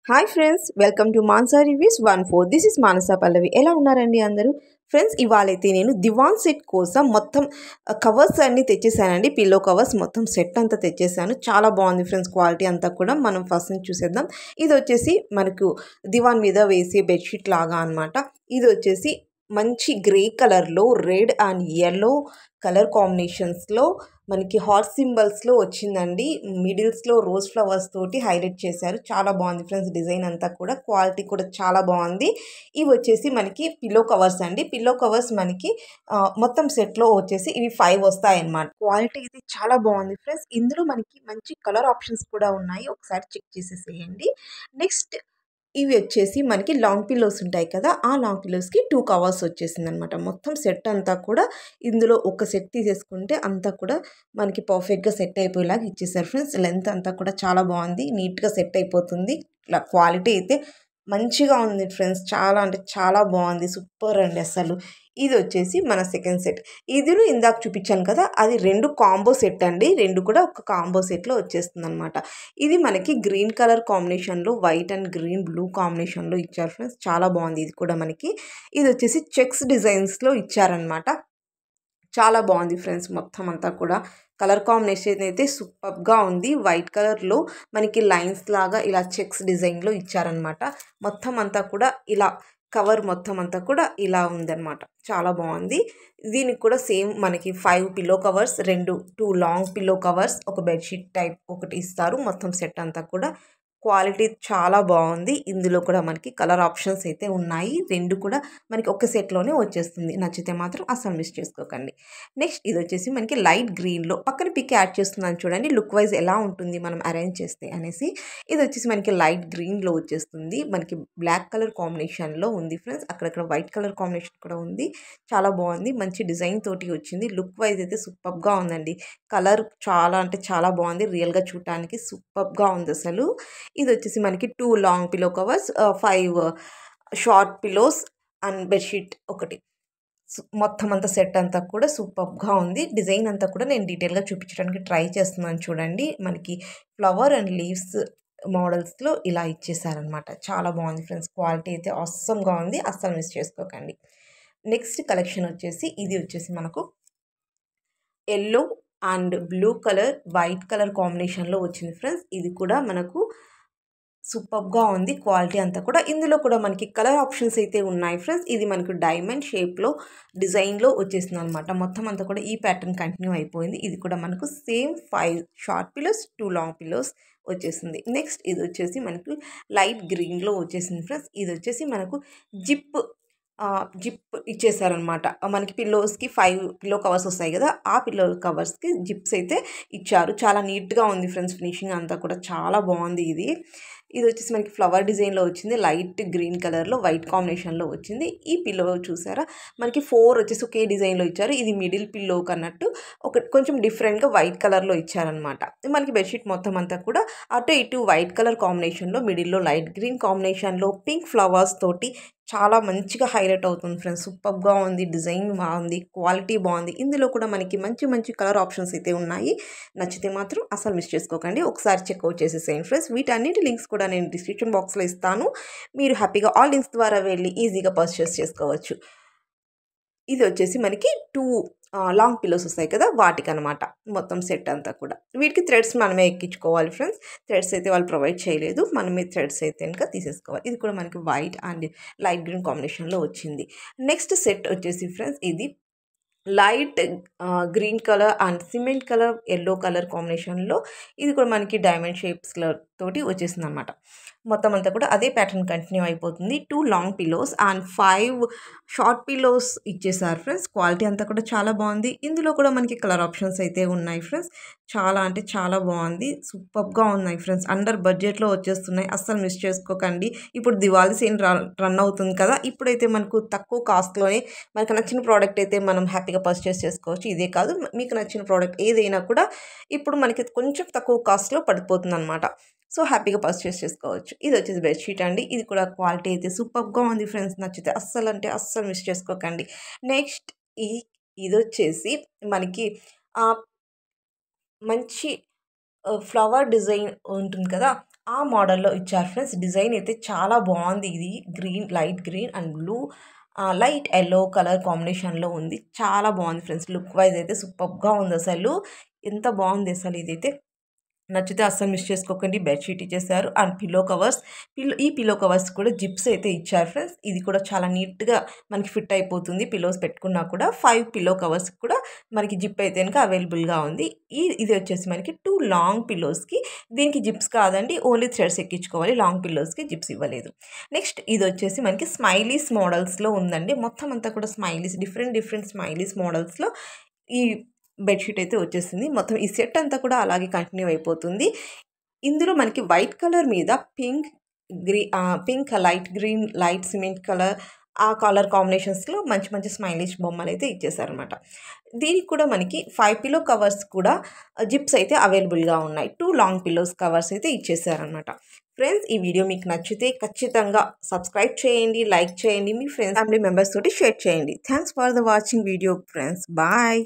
Hi friends, welcome to Mansa reviews 14. This is Manasa Pallavi. ఎలా ఉన్నారండి అందరూ? ఫ్రెండ్స్, ఇవాళైతే నేను దివాన్ సెట్ కోసం మొత్తం కవర్స్ అన్నీ తెచ్చేసానండి. పిల్లో కవర్స్ మొత్తం సెట్ అంతా తెచ్చేసాను. చాలా బాగుంది ఫ్రెండ్స్, క్వాలిటీ అంతా కూడా. మనం ఫస్ట్ నుంచి చూసేద్దాం. ఇది వచ్చేసి మనకు దివాన్ మీద వేసే బెడ్షీట్ లాగా అనమాట. ఇది వచ్చేసి మంచి గ్రే కలర్లో రెడ్ అండ్ ఎల్లో కలర్ కాంబినేషన్స్లో మనకి హార్ట్ సింబల్స్లో వచ్చిందండి. మిడిల్స్లో రోజ్ ఫ్లవర్స్ తోటి హైలైట్ చేశారు. చాలా బాగుంది ఫ్రెండ్స్, డిజైన్ అంతా కూడా. క్వాలిటీ కూడా చాలా బాగుంది. ఇవి వచ్చేసి మనకి పిల్లో కవర్స్ అండి. పిల్లో కవర్స్ మనకి మొత్తం సెట్లో వచ్చేసి ఇవి 5 వస్తాయన్నమాట. క్వాలిటీ అయితే చాలా బాగుంది ఫ్రెండ్స్. ఇందులో మనకి మంచి కలర్ ఆప్షన్స్ కూడా ఉన్నాయి. ఒకసారి చెక్ చేసేసేయండి. నెక్స్ట్ ఇవి వచ్చేసి మనకి లాంగ్ పిల్లోస్ ఉంటాయి కదా, ఆ లాంగ్ పిల్లోస్కి 2 కవర్స్ వచ్చేసింది అనమాట. మొత్తం సెట్ అంతా కూడా ఇందులో ఒక సెట్ తీసేసుకుంటే అంతా కూడా మనకి పర్ఫెక్ట్గా సెట్ అయిపోయేలాగా ఇచ్చేసారు ఫ్రెండ్స్. లెంత్ అంతా కూడా చాలా బాగుంది, నీట్గా సెట్ అయిపోతుంది. క్వాలిటీ అయితే మంచిగా ఉంది ఫ్రెండ్స్. చాలా అంటే చాలా బాగుంది, సూపర్ అండి అసలు. ఇది వచ్చేసి మన సెకండ్ సెట్. ఇదిలో ఇందాక చూపించాను కదా, అది 2 కాంబో సెట్ అండి. 2 కూడా ఒక కాంబో సెట్లో వచ్చేస్తుంది అనమాట. ఇది మనకి గ్రీన్ కలర్ కాంబినేషన్లో వైట్ అండ్ గ్రీన్ బ్లూ కాంబినేషన్లో ఇచ్చారు ఫ్రెండ్స్. చాలా బాగుంది ఇది కూడా మనకి. ఇది వచ్చేసి చెక్స్ డిజైన్స్లో ఇచ్చారనమాట. చాలా బాగుంది ఫ్రెండ్స్. మొత్తం అంతా కూడా కలర్ కాంబినేషన్ అయితే సూపర్గా ఉంది. వైట్ కలర్లో మనకి లైన్స్ లాగా ఇలా చెక్స్ డిజైన్లో ఇచ్చారనమాట. మొత్తం అంతా కూడా ఇలా కవర్ మొత్తం అంతా కూడా ఇలా ఉందన్నమాట. చాలా బాగుంది. దీనికి కూడా సేమ్ మనకి 5 pillow covers, 2 long pillow covers, ఒక బెడ్షీట్ టైప్ ఒకటి ఇస్తారు. మొత్తం సెట్ అంతా కూడా క్వాలిటీ చాలా బాగుంది. ఇందులో కూడా మనకి కలర్ ఆప్షన్స్ అయితే ఉన్నాయి. 2 కూడా మనకి ఒక సెట్లోనే వచ్చేస్తుంది. నచ్చితే మాత్రం అస్సలు మిస్ చేసుకోకండి. నెక్స్ట్ ఇది వచ్చేసి మనకి లైట్ గ్రీన్లో పక్కన పిక్ యాడ్ చేస్తున్నాను చూడండి, లుక్ వైజ్ ఎలా ఉంటుంది మనం అరేంజ్ చేస్తే అనేసి. ఇది వచ్చేసి మనకి లైట్ గ్రీన్లో వచ్చేస్తుంది. మనకి బ్లాక్ కలర్ కాంబినేషన్లో ఉంది ఫ్రెండ్స్. అక్కడక్కడ వైట్ కలర్ కాంబినేషన్ కూడా ఉంది. చాలా బాగుంది. మంచి డిజైన్ తోటి వచ్చింది. లుక్ వైజ్ అయితే సూపర్గా ఉందండి. కలర్ చాలా అంటే చాలా బాగుంది. రియల్గా చూడటానికి సూపర్గా ఉంది అసలు. ఇది వచ్చేసి మనకి 2 long pillow covers, 5 short pillows and bedsheet ఒకటి. మొత్తం అంతా సెట్ అంతా కూడా సూపర్గా ఉంది. డిజైన్ అంతా కూడా నేను డీటెయిల్గా చూపించడానికి ట్రై చేస్తున్నాను చూడండి. మనకి ఫ్లవర్ అండ్ లీవ్స్ మోడల్స్లో ఇలా ఇచ్చేసారనమాట. చాలా బాగుంది ఫ్రెండ్స్. క్వాలిటీ అయితే ఆసమ్గా ఉంది. అస్సలు మిస్ చేసుకోకండి. నెక్స్ట్ కలెక్షన్ వచ్చేసి ఇది వచ్చేసి మనకు yellow and blue colour white colour కాంబినేషన్లో వచ్చింది ఫ్రెండ్స్. ఇది కూడా మనకు సూపర్గా ఉంది. క్వాలిటీ అంతా కూడా ఇందులో కూడా మనకి కలర్ ఆప్షన్స్ అయితే ఉన్నాయి ఫ్రెండ్స్. ఇది మనకు డైమండ్ షేప్లో డిజైన్లో వచ్చేసింది అనమాట. మొత్తం అంతా కూడా ఈ ప్యాటర్న్ కంటిన్యూ అయిపోయింది. ఇది కూడా మనకు same 5 short pillows, 2 long pillows వచ్చేసింది. నెక్స్ట్ ఇది వచ్చేసి మనకు లైట్ గ్రీన్లో వచ్చేసింది ఫ్రెండ్స్. ఇది వచ్చేసి మనకు జిప్ ఇచ్చేసారనమాట. మనకి పిల్లోస్కి 5 పిల్లో కవర్స్ వస్తాయి కదా, ఆ పిల్లో కవర్స్కి జిప్స్ అయితే ఇచ్చారు. చాలా నీట్గా ఉంది ఫ్రెండ్స్. ఫినిషింగ్ అంతా కూడా చాలా బాగుంది. ఇది వచ్చేసి మనకి ఫ్లవర్ డిజైన్లో వచ్చింది. లైట్ గ్రీన్ కలర్లో వైట్ కాంబినేషన్లో వచ్చింది. ఈ పిల్లో చూసారా, మనకి 4 వచ్చేసి ఒకే డిజైన్లో ఇచ్చారు. ఇది మిడిల్ పిల్లో కన్నట్టు ఒక కొంచెం డిఫరెంట్గా వైట్ కలర్లో ఇచ్చారనమాట. మనకి బెడ్షీట్ మొత్తం అంతా కూడా అటు ఇటు వైట్ కలర్ కాంబినేషన్లో, మిడిల్లో లైట్ గ్రీన్ కాంబినేషన్లో పింక్ ఫ్లవర్స్ తోటి చాలా మంచిగా హైలైట్ అవుతుంది ఫ్రెండ్స్. సూపర్గా ఉంది. డిజైన్ బాగుంది, క్వాలిటీ బాగుంది. ఇందులో కూడా మనకి మంచి మంచి కలర్ ఆప్షన్స్ అయితే ఉన్నాయి. నచ్చితే మాత్రం అసలు మిస్ చేసుకోకండి. ఒకసారి చెక్అవుట్ చేసేసేయండి ఫ్రెండ్స్. వీటన్నిటి లింక్స్ కూడా నేను డిస్క్రిప్షన్ బాక్స్లో ఇస్తాను. మీరు హ్యాపీగా ఆ లింక్స్ ద్వారా వెళ్ళి ఈజీగా పర్చేస్ చేసుకోవచ్చు. ఇది వచ్చేసి మనకి 2 లాంగ్ పిల్లోస్ వస్తాయి కదా, వాటికి అనమాట మొత్తం సెట్ అంతా కూడా. వీటికి థ్రెడ్స్ మనమే ఎక్కించుకోవాలి ఫ్రెండ్స్. థ్రెడ్స్ అయితే వాళ్ళు ప్రొవైడ్ చేయలేదు, మనమే థ్రెడ్స్ అయితే కనుక తీసేసుకోవాలి. ఇది కూడా మనకి వైట్ అండ్ లైట్ గ్రీన్ కాంబినేషన్లో వచ్చింది. నెక్స్ట్ సెట్ వచ్చేసి ఫ్రెండ్స్ ఇది light green colour and cement colour yellow colour కాంబినేషన్లో. ఇది కూడా మనకి డైమండ్ షేప్స్ తోటి వచ్చేసింది అనమాట. మొత్తం అంతా కూడా అదే ప్యాటర్న్ కంటిన్యూ అయిపోతుంది. 2 long pillows and 5 short pillows ఇచ్చేసారు ఫ్రెండ్స్. క్వాలిటీ అంతా కూడా చాలా బాగుంది. ఇందులో కూడా మనకి కలర్ ఆప్షన్స్ అయితే ఉన్నాయి ఫ్రెండ్స్. చాలా అంటే చాలా బాగుంది. సూపర్గా ఉన్నాయి ఫ్రెండ్స్. అండర్ బడ్జెట్లో వచ్చేస్తున్నాయి. అస్సలు మిస్ చేసుకోకండి. ఇప్పుడు దివాళీ సేల్ రన్ అవుతుంది కదా, ఇప్పుడైతే మనకు తక్కువ కాస్ట్లోనే మనకు నచ్చిన ప్రోడక్ట్ అయితే మనం హ్యాపీగా పర్చేస్ చేసుకోవచ్చు. ఇదే కాదు, మీకు నచ్చిన ప్రోడక్ట్ ఏదైనా కూడా ఇప్పుడు మనకి కొంచెం తక్కువ కాస్ట్లో పడిపోతుంది అనమాట. సో హ్యాపీగా పర్చేస్ చేసుకోవచ్చు. ఇది వచ్చేసి బెడ్షీట్ అండి. ఇది కూడా క్వాలిటీ అయితే సూపర్గా ఉంది ఫ్రెండ్స్. నచ్చితే అస్సలు అంటే అస్సలు మిస్ చేసుకోకండి. నెక్స్ట్ ఇది వచ్చేసి మనకి మంచి ఫ్లవర్ డిజైన్ ఉంటుంది కదా, ఆ మోడల్‌లో ఇచ్చారు ఫ్రెండ్స్. డిజైన్ అయితే చాలా బావుంది. ఇది green, light green and blue light yellow colour కాంబినేషన్‌లో ఉంది. చాలా బావుంది ఫ్రెండ్స్. లుక్ వైస్ అయితే సూపర్బ్‌గా ఉందసలు. ఎంత బావుంది అసలు ఇదైతే. నచ్చితే అస్సలు మిస్ చేసుకోకండి. బెడ్‌షీట్ ఇచ్చేసారు అండ్ పిల్లో కవర్స్. ఈ పిల్లో కవర్స్ కూడా జిప్స్ అయితే ఇచ్చారు ఫ్రెండ్స్. ఇది కూడా చాలా నీట్‌గా మనకి ఫిట్ అయిపోతుంది. పిల్లోస్ పెట్టుకున్నా కూడా 5 పిల్లో కవర్స్ కూడా మనకి జిప్ అయితే గనుక అవైలబుల్‌గా ఉంది. ఇది వచ్చేసి మనకి 2 లాంగ్ పిల్లోస్‌కి దీనికి జిప్స్ కాదండి. ఓన్లీ థ్రెడ్స్ ఎక్కించుకోవాలి. లాంగ్ పిల్లోస్‌కి జిప్స్ ఇవ్వలేదు. నెక్స్ట్ ఇదొచ్చేసి మనకి స్మైలీస్ మోడల్స్‌లో ఉందండి. మొత్తం అంతా కూడా స్మైలీస్ డిఫరెంట్ స్మైలీస్ మోడల్స్‌లో ఈ బెడ్‌షీట్ అయితే వచ్చేసింది. మొత్తం ఈ సెట్ అంతా కూడా అలాగే కంటిన్యూ అయిపోతుంది. ఇందులో మనకి వైట్ కలర్ మీద pink, light green, light cement colour ఆ కలర్ కాంబినేషన్స్‌లో మంచి స్మైలిష్ బొమ్మలైతే ఇచ్చేసారనమాట. దీనికి కూడా మనకి 5 పిల్లో కవర్స్ కూడా జిప్స్ అయితే అవైలబుల్‌గా ఉన్నాయి. 2 లాంగ్ పిల్లోస్ కవర్స్ అయితే ఇచ్చేసారనమాట. ఫ్రెండ్స్ ఈ వీడియో మీకు నచ్చితే ఖచ్చితంగా సబ్స్క్రైబ్ చేయండి, లైక్ చేయండి, మీ ఫ్రెండ్స్, ఫ్యామిలీ మెంబర్స్ తోటి షేర్ చేయండి. Thanks for the watching video friends. Bye.